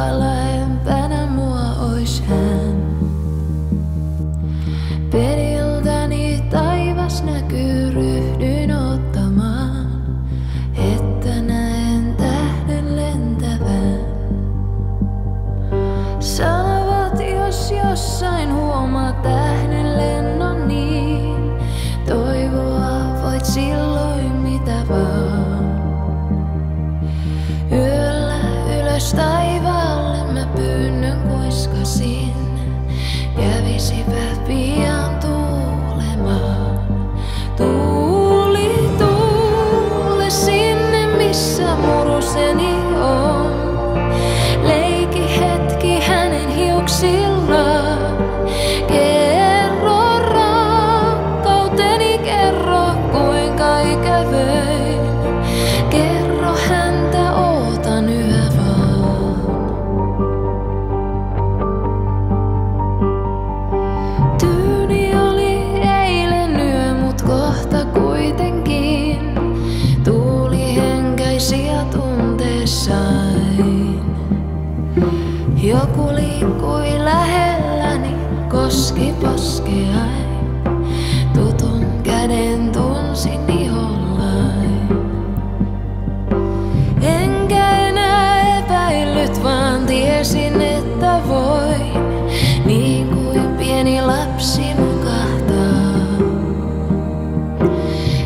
kuinka lähempänä mua ois hän. Periltäni taivas näkyy, ryhdyin ottamaan, että näen tähden lentävän. Sanovat, jos jossain huomaa tähden lennon, niin toivoa voit silloin mitä vaan. Yöllä ylös taivaalle mä pyynnön kuiskasin, kävisipä pian tuulemaan. Tuuli, tuule sinne missä muruseni on. Leiki hetki hänen hiuksillaan. Kerro rakkauteni, kerro kuinka ikävöin. Kerro häntä, ootan yhä vaan. Tyyni oli eilen yö, mut kohta kuitenkin tuuli henkäisi ja tunteessain. Joku liikkui lähelläni, koski poskeain. Tutun käden tunsin ihollain. Enkä enää epäillyt, vaan tiesin, että voin niin kuin pieni lapsi nukahtaa.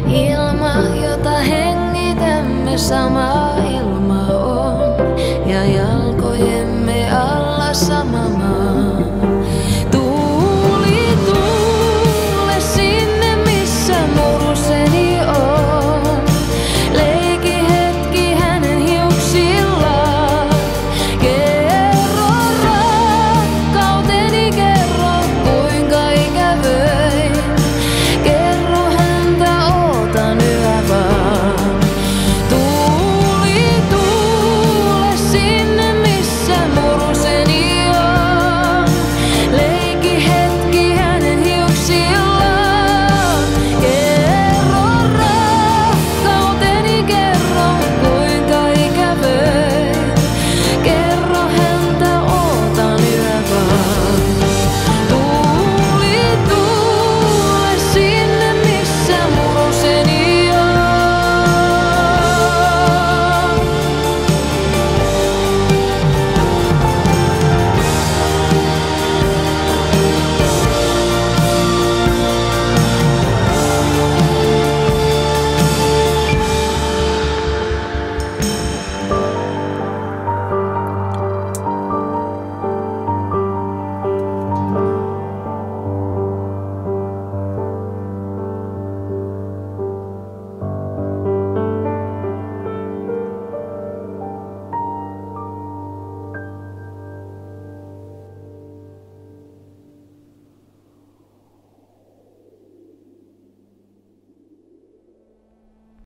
Ilma, jota hengitämme samaa